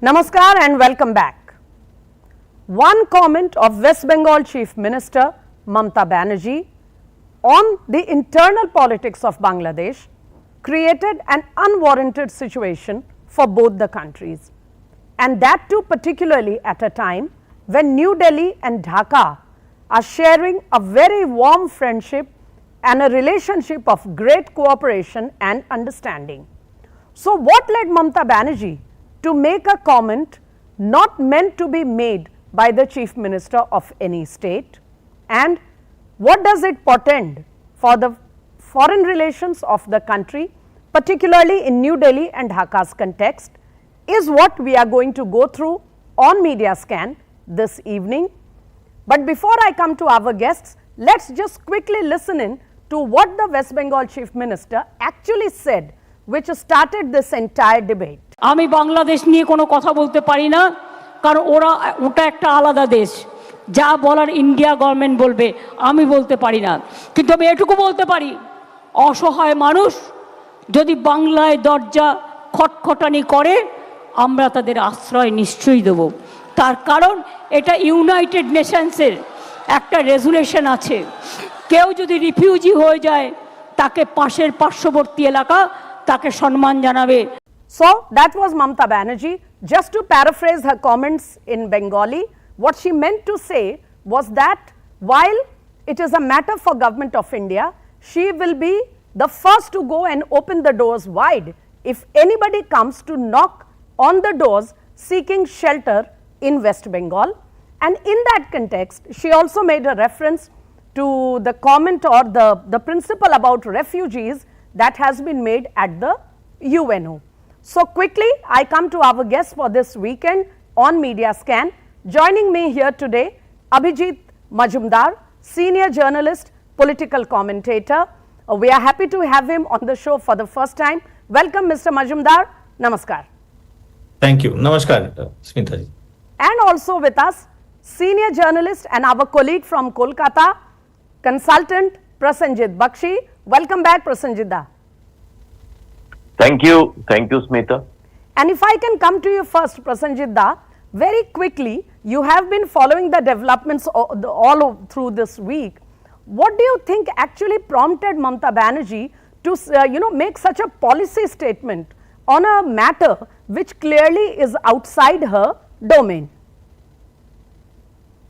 Namaskar and welcome back. One comment of West Bengal Chief Minister Mamata Banerjee on the internal politics of Bangladesh created an unwarranted situation for both the countries, and that too particularly at a time when New Delhi and Dhaka are sharing a very warm friendship and a relationship of great cooperation and understanding. So, what led Mamata Banerjee to make a comment not meant to be made by the Chief Minister of any state, and what does it portend for the foreign relations of the country, particularly in New Delhi and Dhaka's context, is what we are going to go through on Media Scan this evening. But before I come to our guests, let's just quickly listen in to what the West Bengal Chief Minister actually said, which started this entire debate. আমি বাংলাদেশ নিয়ে কোনো কথা বলতে পারি না, কারণ ওটা একটা আলাদা দেশ। যা বলার ইন্ডিয়া গভর্নমেন্ট বলবে, আমি বলতে পারি না। কিন্তু আমি এটুকু বলতে পারি, অসহায় মানুষ যদি বাংলায় দরজা খটখটানি করে, আমরা তাদের আশ্রয় নিশ্চয়ই দেব। তার কারণ এটা ইউনাইটেড নেশনসের একটা রেজুলেশন আছে, কেউ যদি রিফিউজি হয়ে যায় তাকে পাশের পার্শ্ববর্তী এলাকা তাকে সম্মান জানাবে। So, that was Mamata Banerjee. Just to paraphrase her comments in Bengali, what she meant to say was that while it is a matter for Government of India, she will be the first to go and open the doors wide if anybody comes to knock on the doors seeking shelter in West Bengal. And in that context, she also made a reference to the comment or the principle about refugees that has been made at the UNO. So, quickly I come to our guests for this weekend on Media Scan. Joining me here today, Abhijit Majumdar, senior journalist, political commentator. We are happy to have him on the show for the first time. Welcome, Mr. Majumdar. Namaskar. Thank you. Namaskar, Smita ji. And also with us, senior journalist and our colleague from Kolkata, consultant Prasanjit Bakshi. Welcome back, Prasanjit da. Thank you, Smita. And if I can come to you first, Prasanjit da, very quickly, you have been following the developments all through this week. What do you think actually prompted Mamata Banerjee to make such a policy statement on a matter which clearly is outside her domain?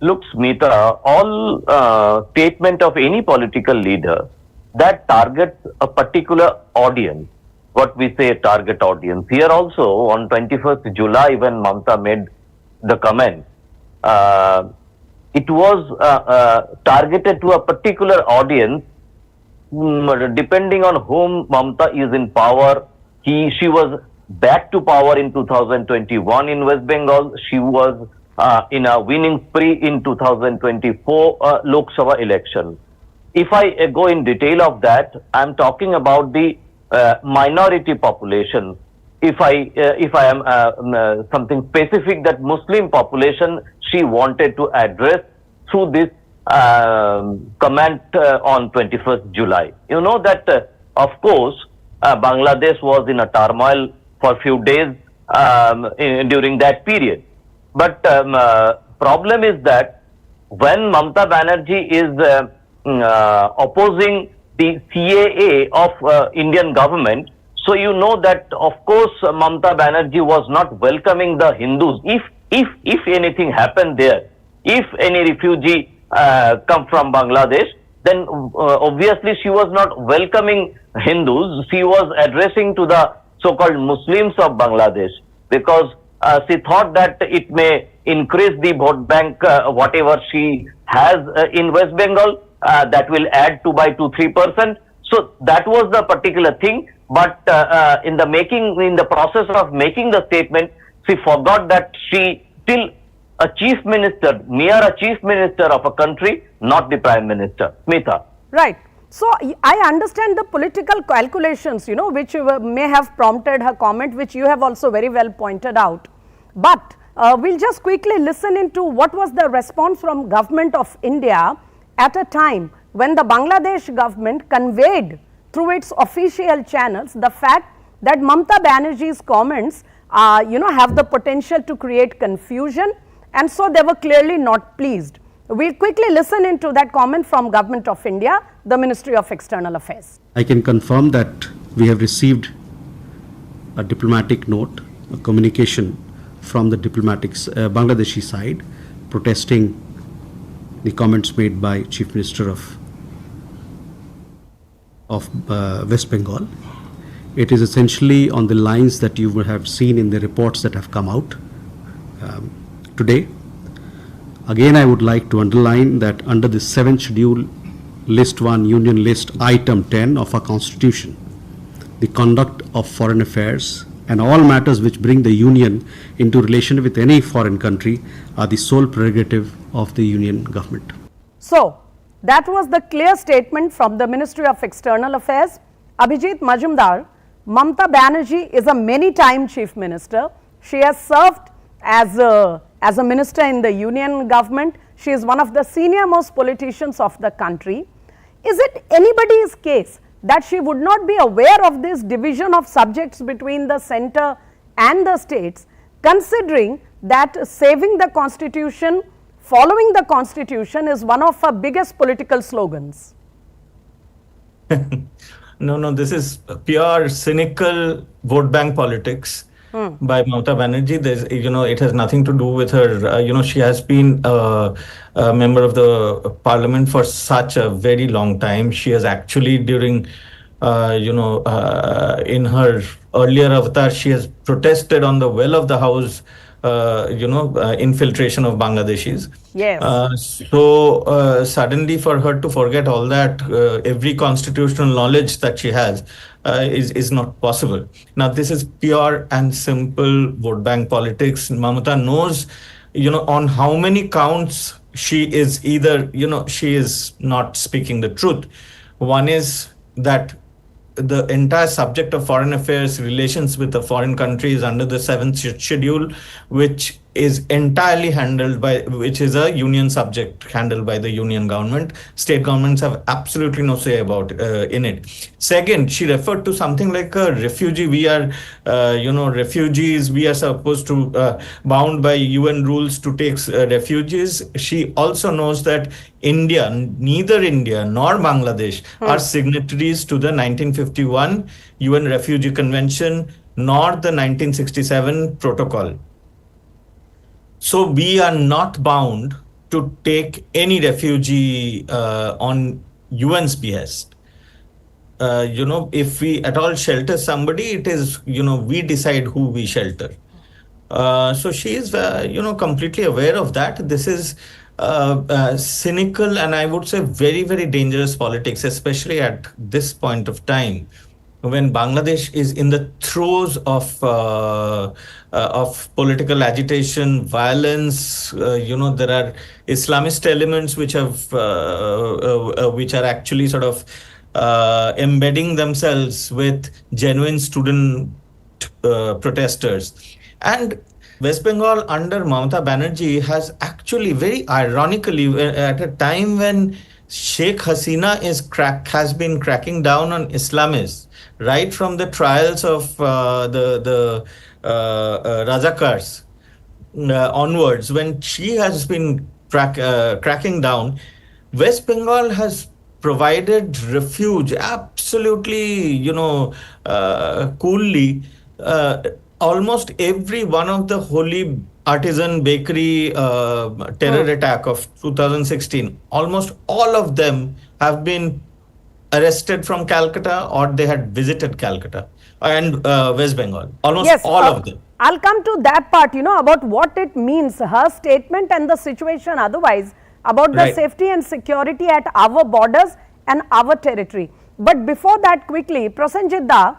Look, Smita, all statement of any political leader that targets a particular audience, what we say target audience. Here also on 21st July when Mamata made the comment, it was targeted to a particular audience depending on whom Mamata is in power. She was back to power in 2021 in West Bengal. She was in a winning spree in 2024 Lok Sabha election. If I go in detail of that, I am talking about the minority population. If I am something specific, that Muslim population she wanted to address through this comment on 21st July. You know that of course Bangladesh was in a turmoil for few days during that period. But problem is that when Mamata Banerjee is opposing the CAA of Indian government, so you know that of course Mamata Banerjee was not welcoming the Hindus. If anything happened there, if any refugee come from Bangladesh, then obviously she was not welcoming Hindus. She was addressing to the so-called Muslims of Bangladesh, because she thought that it may increase the vote bank, whatever she has in West Bengal, that will add to by 2-3%. So that was the particular thing. But in the process of making the statement, she forgot that she still a chief minister, near a chief minister of a country, not the prime minister. Smita. Right. So, I understand the political calculations, which may have prompted her comment, which you have also very well pointed out. But we'll just quickly listen into what was the response from Government of India at a time when the Bangladesh government conveyed through its official channels the fact that Mamata Banerjee's comments have the potential to create confusion, and so they were clearly not pleased. We'll quickly listen into that comment from Government of India, the Ministry of External Affairs. I can confirm that we have received a diplomatic note, a communication from the Bangladeshi side protesting the comments made by Chief Minister of West Bengal. It is essentially on the lines that you will have seen in the reports that have come out today. Again, I would like to underline that under the 7th schedule, list 1, union list, item 10 of our constitution, the conduct of foreign affairs and all matters which bring the union into relation with any foreign country are the sole prerogative of the union government. So, that was the clear statement from the Ministry of External Affairs. Abhijit Majumdar, Mamata Banerjee is a many-time Chief Minister. She has served as a minister in the union government. She is one of the senior most politicians of the country. Is it anybody's case that she would not be aware of this division of subjects between the center and the states, considering that saving the constitution, following the constitution is one of her biggest political slogans? No, this is pure cynical vote bank politics by Mamata Banerjee. There's, it has nothing to do with her. She has been a member of the parliament for such a very long time. She has actually during, in her earlier avatar, she has protested on the well of the house, infiltration of Bangladeshis. Yes. So suddenly for her to forget all that, every constitutional knowledge that she has is not possible. Now, this is pure and simple vote bank politics. Mamata knows, on how many counts she is either, she is not speaking the truth. One is that the entire subject of foreign affairs, relations with the foreign countries under the 7th schedule, which is entirely handled by, which is a union subject handled by the union government. State governments have absolutely no say about in it. Second, she referred to something like a refugee. We are, refugees. We are supposed to bound by UN rules to take refugees. She also knows that India, neither India nor Bangladesh are signatories to the 1951 UN Refugee Convention nor the 1967 protocol. So we are not bound to take any refugee on UN's behest. If we at all shelter somebody, it is, we decide who we shelter. So she is, completely aware of that. This is cynical and I would say very, very dangerous politics, especially at this point of time, when Bangladesh is in the throes of political agitation, violence. There are Islamist elements which are actually sort of embedding themselves with genuine student protesters. And West Bengal under Mamata Banerjee has actually, very ironically, at a time when Sheikh Hasina has been cracking down on Islamists, right from the trials of the Razakars onwards, when she has been cracking down, West Bengal has provided refuge absolutely, coolly. Almost every one of the Holy Artisan Bakery terror attack of 2016, almost all of them have been arrested from Calcutta or they had visited Calcutta and West Bengal. Almost all of them. I'll come to that part, about what it means, her statement and the situation otherwise, about the safety and security at our borders and our territory. But before that, quickly, Prasanjit Da,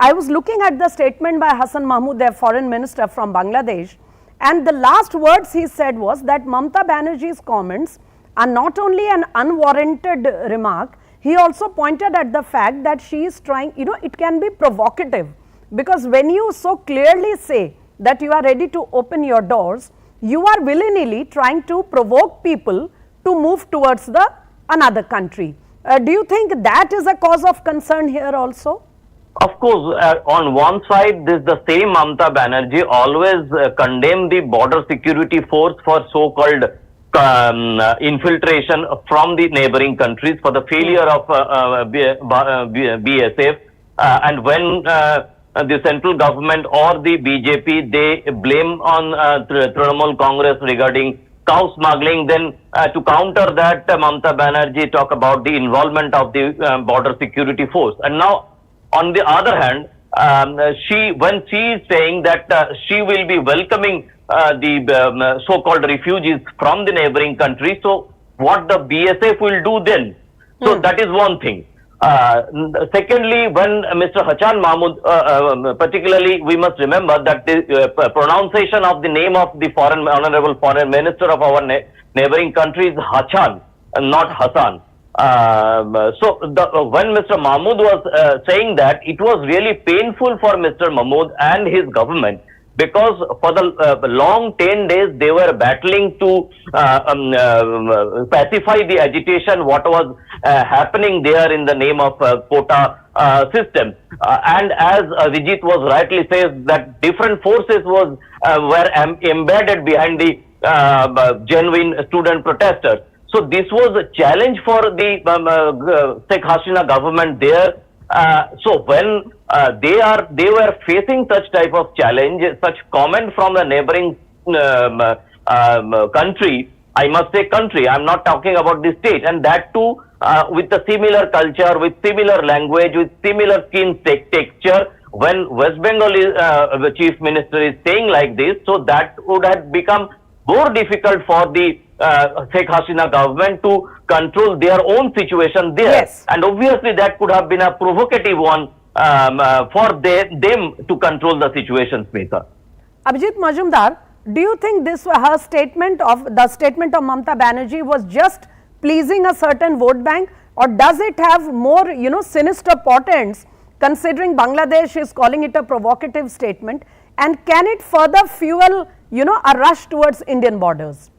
I was looking at the statement by Hassan Mahmuds, their foreign minister from Bangladesh, and the last words he said was that Mamata Banerjee's comments are not only an unwarranted remark, he also pointed at the fact that she is trying, it can be provocative, because when you so clearly say that you are ready to open your doors, you are willy-nilly trying to provoke people to move towards another country. Do you think that is a cause of concern here also? Of course, on one side, this the same Mamata Banerjee always condemned the border security force for so-called infiltration from the neighboring countries for the failure of BSF. And when the central government or the BJP, they blame on Trinamool Congress regarding cow smuggling, then to counter that, Mamata Banerjee talk about the involvement of the border security force. And now, on the other hand, when she is saying that she will be welcoming the so-called refugees from the neighboring countries, so what the BSF will do then? So that is one thing. Secondly, when Mr. Hassan Mahmuds, particularly, we must remember that the pronunciation of the name of the honorable foreign minister of our neighboring country is Hassan, not Hassan. When Mr. Mahmood was saying that, it was really painful for Mr. Mahmood and his government, because for the long 10 days they were battling to pacify the agitation what was happening there in the name of quota system. And as Abhijit was rightly says, that different forces were embedded behind the genuine student protesters. So this was a challenge for the Sheikh Hasina government there. So when they were facing such type of challenge, such comment from the neighboring country, I must say country, I'm not talking about the state, and that too with a similar culture, with similar language, with similar skin texture. When West Bengal is, the chief minister is saying like this, so that would have become more difficult for the Sheikh Hasina government to control their own situation there. Yes. And obviously that could have been a provocative one for them to control the situation, Smita. Abhijit Majumdar, do you think her statement of Mamata Banerjee was just pleasing a certain vote bank, or does it have more, sinister portents, considering Bangladesh is calling it a provocative statement, and can it further fuel, a rush towards Indian borders?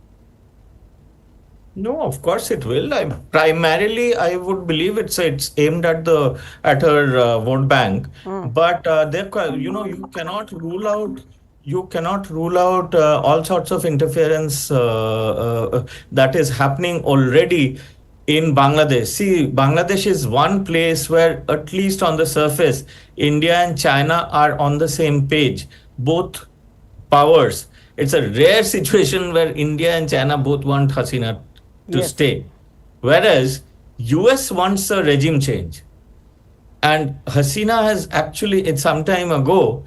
No, of course it will. Primarily, I would believe it's aimed at her vote bank. But you cannot rule out all sorts of interference that is happening already in Bangladesh. See, Bangladesh is one place where, at least on the surface, India and China are on the same page, both powers. It's a rare situation where India and China both want Hasina to stay, whereas US wants a regime change. And Hasina has actually, some time ago,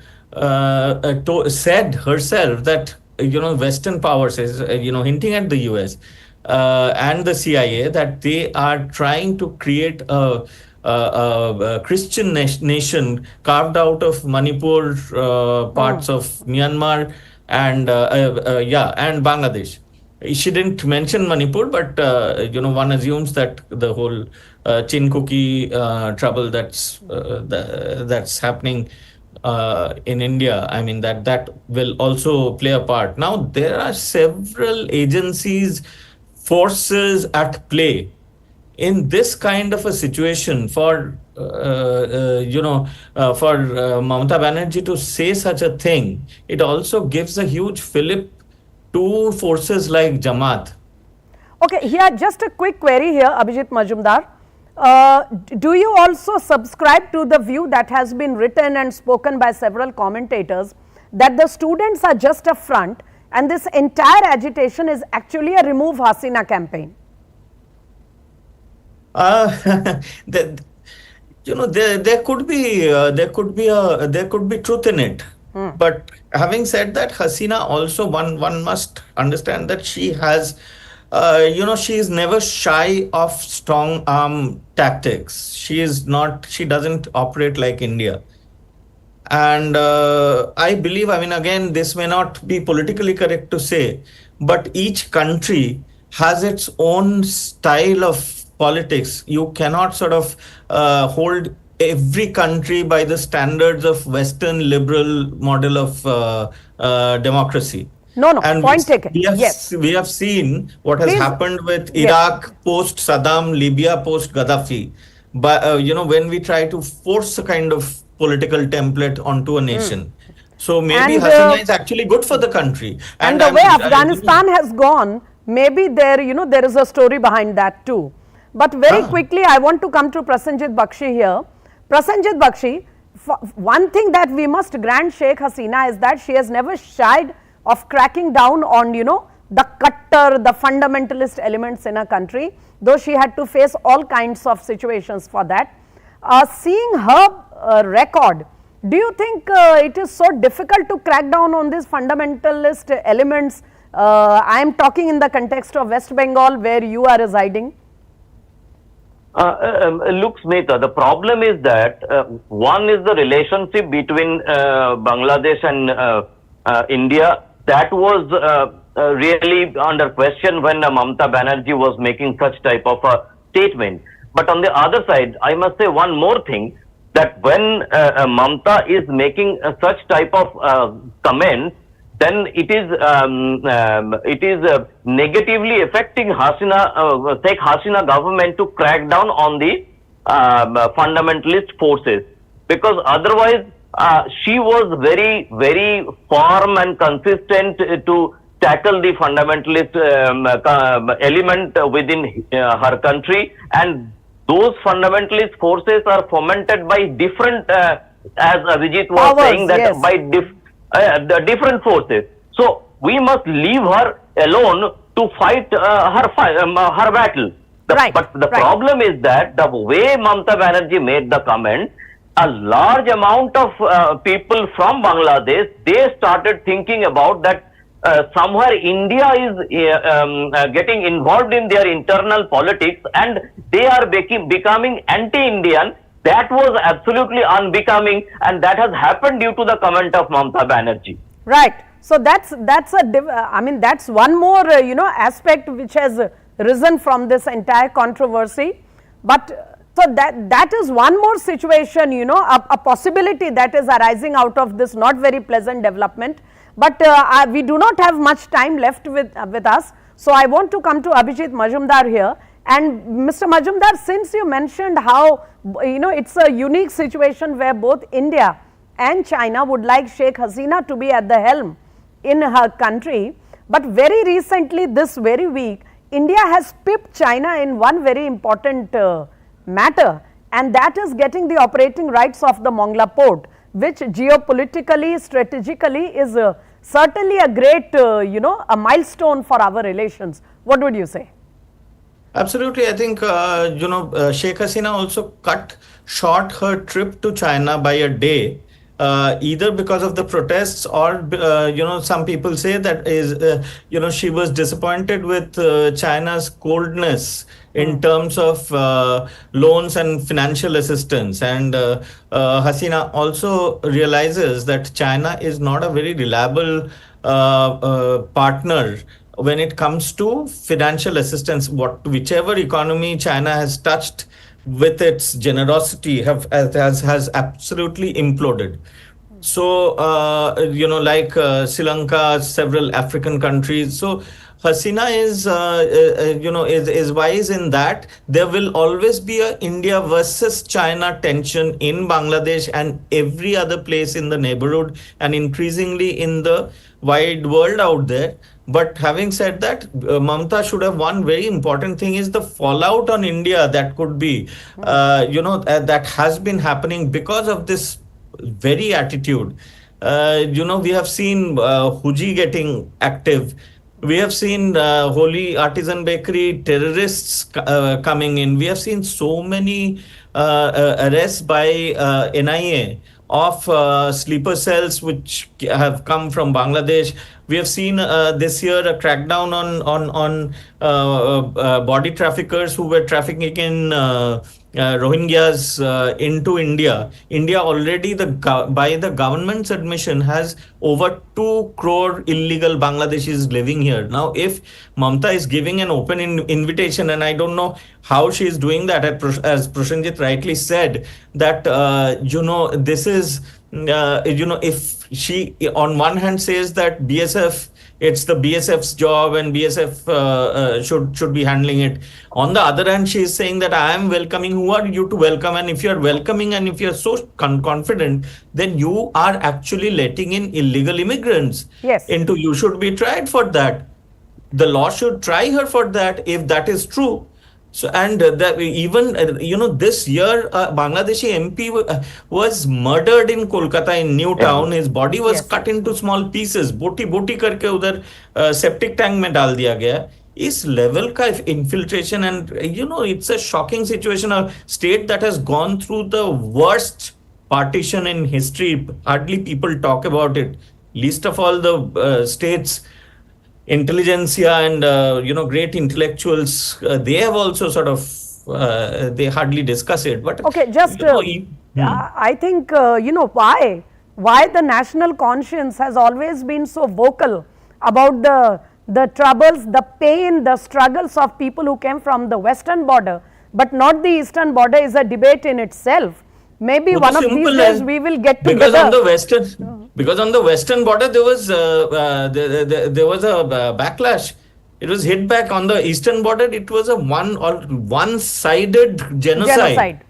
said herself that, Western powers, hinting at the US and the CIA, that they are trying to create a Christian nation carved out of Manipur, parts of Myanmar, and Bangladesh. She didn't mention Manipur, but one assumes that the whole Chin cookie trouble that's happening in India, I mean that will also play a part. Now there are several agencies, forces at play in this kind of a situation. For Mamata Banerjee to say such a thing, it also gives a huge fillip to forces like Jamaat. Okay, here just a quick query here, Abhijit Majumdar. Do you also subscribe to the view that has been written and spoken by several commentators that the students are just a front and this entire agitation is actually a Remove Hasina campaign? There could be truth in it. But having said that, Hasina also, one must understand that she has, she is never shy of strong arm tactics. She doesn't operate like India. And I believe, again, this may not be politically correct to say, but each country has its own style of politics. You cannot sort of hold every country by the standards of Western liberal model of democracy. No, and point taken. Yes. We have seen what has happened with Iraq post Saddam, Libya post Gaddafi. But when we try to force a kind of political template onto a nation. So maybe And, Hasina is actually good for the country. And the way Afghanistan has gone, maybe there, there is a story behind that too. But very quickly, I want to come to Prasanjit Bakshi here. Prasanjit Bakshi, one thing that we must grant Sheikh Hasina is that she has never shied of cracking down on, the cutter, the fundamentalist elements in a country, though she had to face all kinds of situations for that. Seeing her record, do you think it is so difficult to crack down on these fundamentalist elements? I am talking in the context of West Bengal, where you are residing. Look, Smita, the problem is that one is the relationship between Bangladesh and India. That was really under question when Mamata Banerjee was making such type of a statement. But on the other side, I must say one more thing, that when Mamata is making such type of comments, then it is negatively affecting Sheikh Hasina government to crack down on the fundamentalist forces, because otherwise she was very, very firm and consistent to tackle the fundamentalist element within her country, and those fundamentalist forces are fomented by different, as Abhijit was powers, saying, that yes, by the different forces. So we must leave her alone to fight her battle. But the problem is that the way Mamata Banerjee made the comment, a large amount of people from Bangladesh, they started thinking about that somewhere India is getting involved in their internal politics and they are becoming anti-Indian. That was absolutely unbecoming, and that has happened due to the comment of Mamata Banerjee. Right. So that's one more aspect which has risen from this entire controversy. But so that is one more situation, a possibility that is arising out of this not very pleasant development. But we do not have much time left with us. So I want to come to Abhijit Majumdar here. And Mr. Majumdar, since you mentioned how, it's a unique situation where both India and China would like Sheikh Hasina to be at the helm in her country, but very recently, this very week, India has pipped China in one very important matter, and that is getting the operating rights of the Mongla port, which geopolitically, strategically is certainly a great, a milestone for our relations. What would you say? Absolutely. I think, Sheikh Hasina also cut short her trip to China by a day, either because of the protests or, some people say that is, she was disappointed with China's coldness in terms of loans and financial assistance. And Hasina also realizes that China is not a very reliable partner when it comes to financial assistance. Whichever economy China has touched with its generosity has absolutely imploded. So, like Sri Lanka, several African countries. So Hasina is wise in that there will always be a India versus China tension in Bangladesh and every other place in the neighborhood, and increasingly in the wide world out there. But having said that, Mamata should have one very important thing is the fallout on India that could be, that has been happening because of this very attitude. We have seen Huji getting active. We have seen Holy Artisan Bakery terrorists coming in. We have seen so many arrests by NIA of sleeper cells which have come from Bangladesh. We have seen this year a crackdown on body traffickers who were trafficking in Rohingyas into India. India already, by the government's admission, has over 2 crore illegal Bangladeshis living here. Now, if Mamata is giving an open invitation, and I don't know how she is doing that, as Prasanjit rightly said, that, this is, if she on one hand says that BSF it's the BSF's job and BSF should be handling it. On the other hand, she is saying that I am welcoming. Who are you to welcome? And if you are welcoming and if you are so confident, then you are actually letting in illegal immigrants into. You should be tried for that. The law should try her for that if that is true. So, and that even this year Bangladeshi MP was murdered in Kolkata in New Town. His body was cut into small pieces. Boti करके उधर septic tank में डाल दिया गया. इस level का infiltration, and it's a shocking situation. A state that has gone through the worst partition in history. Hardly people talk about it. Least of all the states. Intelligentsia and great intellectuals, they have also sort of they hardly discuss it. But okay, just I think why the national conscience has always been so vocal about the troubles, the pain, the struggles of people who came from the western border, but not the eastern border, is a debate in itself. Maybe one of these days we will get together. Because on the western border there was a backlash. It was hit back. On the eastern border it was a one-sided genocide.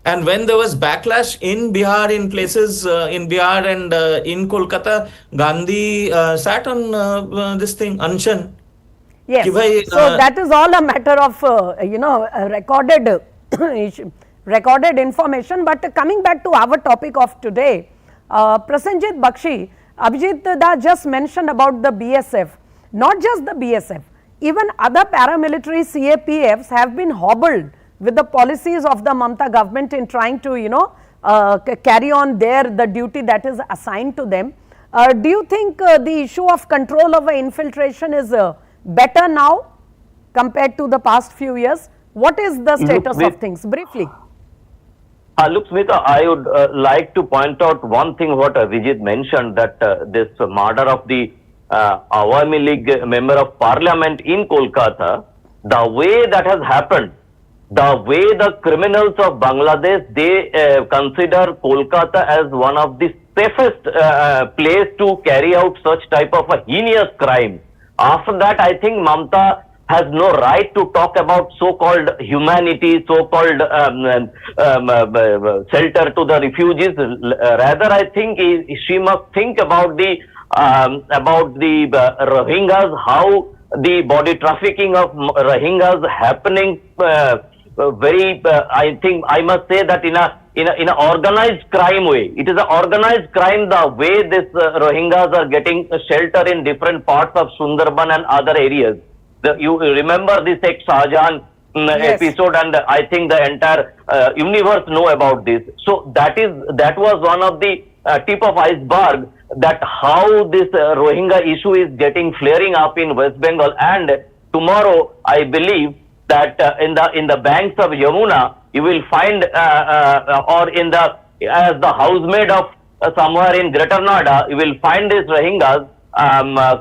And when there was backlash in Bihar, in places in Bihar and in Kolkata, Gandhi sat on this thing, Anshan. Yes. So that is all a matter of recorded information. But coming back to our topic of today, Prasanjit Bakshi, Abhijit da just mentioned about the BSF. Not just the BSF, even other paramilitary CAPFs have been hobbled with the policies of the Mamata government in trying to carry on the duty that is assigned to them. Do you think the issue of control over infiltration is better now compared to the past few years? What is the status of things, briefly? Look, Smita, I would like to point out one thing what Abhijit mentioned, that this murder of the Awami League member of parliament in Kolkata, the way that has happened, the way the criminals of Bangladesh, they consider Kolkata as one of the safest place to carry out such type of a heinous crime. After that, I think Mamata has no right to talk about so-called humanity, so-called shelter to the refugees. Rather, I think she must think about the Rohingyas, how the body trafficking of Rohingyas happening. I think I must say that in a organized crime way. It is an organized crime, the way this Rohingyas are getting shelter in different parts of Sundarban and other areas. You remember this Shahjahan episode, and I think the entire universe know about this. So that was one of the tip of iceberg, that how this Rohingya issue is getting flaring up in West Bengal. And tomorrow, I believe that in the banks of Yamuna, you will find or as the housemaid of somewhere in Greater Noida, you will find this Rohingyas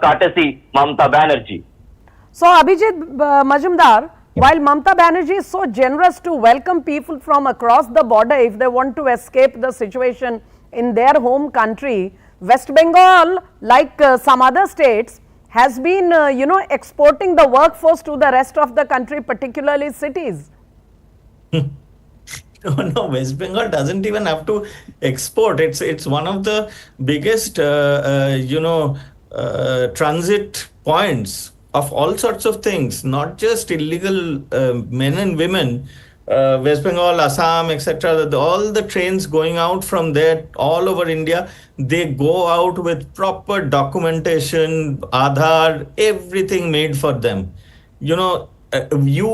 courtesy Mamata Banerjee. So, Abhijit Majumdar, while Mamata Banerjee is so generous to welcome people from across the border if they want to escape the situation in their home country, West Bengal, like some other states, has been exporting the workforce to the rest of the country, particularly cities. No, West Bengal doesn't even have to export. It's one of the biggest transit points of all sorts of things, not just illegal men and women. West Bengal, Assam, etc. All the trains going out from there all over India, they go out with proper documentation, Aadhaar, everything made for them. You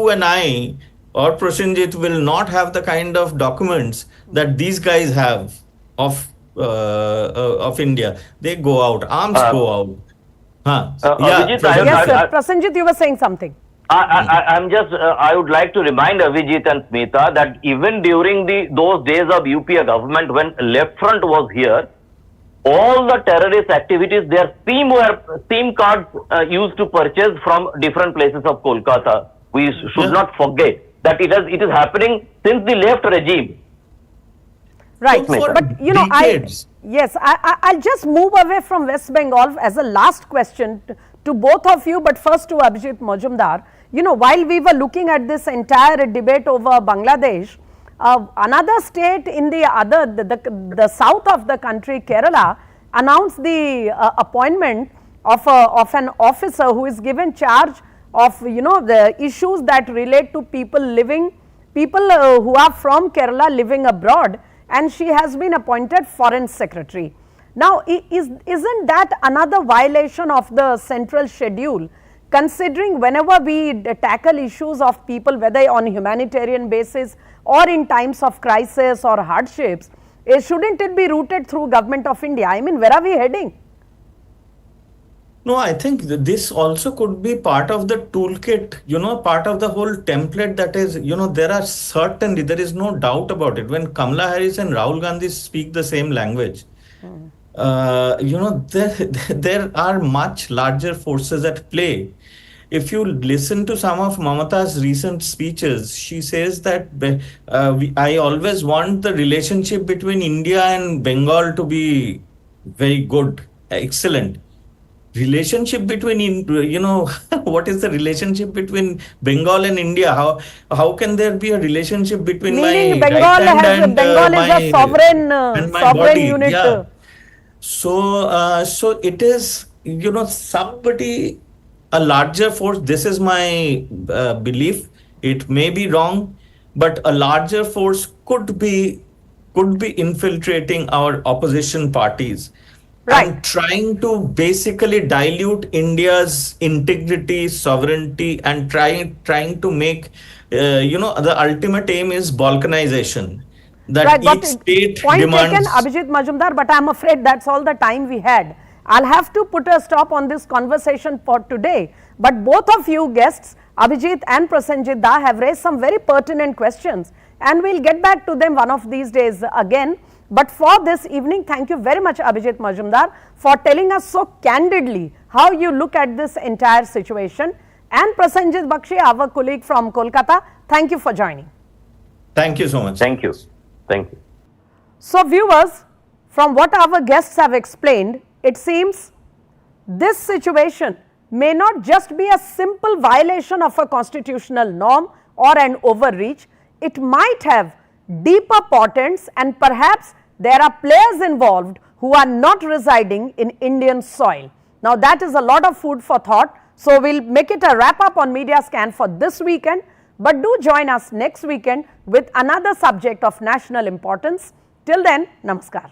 and I or Prasanjit will not have the kind of documents that these guys have of India. They go out, arms go out. Yes, sir. Prasanjit, you were saying something. I would like to remind Abhijit and Smita that even during those days of UPA government, when Left Front was here, all the terrorist activities, their SIM cards used to purchase from different places of Kolkata. We should not forget that it is happening since the left regime. Right, but I'll just move away from West Bengal as a last question to both of you, but first to Abhijit Majumdar. You know, while we were looking at this entire debate over Bangladesh, another state in the south of the country, Kerala, announced the appointment of an officer who is given charge of, you know, the issues that relate to people who are from Kerala living abroad, and she has been appointed foreign secretary. Now, isn't that another violation of the central schedule, considering whenever we tackle issues of people, whether on humanitarian basis or in times of crisis or hardships, shouldn't it be routed through Government of India? I mean, where are we heading? No, I think this also could be part of the toolkit, you know, part of the whole template that is, you know, there is no doubt about it. When Kamala Harris and Rahul Gandhi speak the same language, you know, there are much larger forces at play. If you listen to some of Mamata's recent speeches, she says that I always want the relationship between India and Bengal to be very good, excellent. Relationship between, you know, what is the relationship between Bengal and India? How can there be a relationship between Meaning my Bengal right hand and Bengal is a sovereign body? unit. Yeah. So it is, you know, somebody, a larger force. This is my belief. It may be wrong, but a larger force could be infiltrating our opposition parties. Right. And trying to basically dilute India's integrity, sovereignty, and trying to make, you know, the ultimate aim is balkanization. That Right, each state point demands. taken, Abhijit Majumdar, but I am afraid that's all the time we had. I'll have to put a stop on this conversation for today. But both of you guests, Abhijit and Prasanjit Da, have raised some very pertinent questions, and we'll get back to them one of these days again. But for this evening, thank you very much, Abhijit Majumdar, for telling us so candidly how you look at this entire situation. And Prasanjit Bakshi, our colleague from Kolkata, thank you for joining. Thank you so much. Thank you. Thank you. So, viewers, from what our guests have explained, it seems this situation may not just be a simple violation of a constitutional norm or an overreach. It might have deeper portents, and perhaps there are players involved who are not residing in Indian soil. Now, that is a lot of food for thought. So, we'll make it a wrap up on Media Scan for this weekend, but do join us next weekend with another subject of national importance. Till then, namaskar.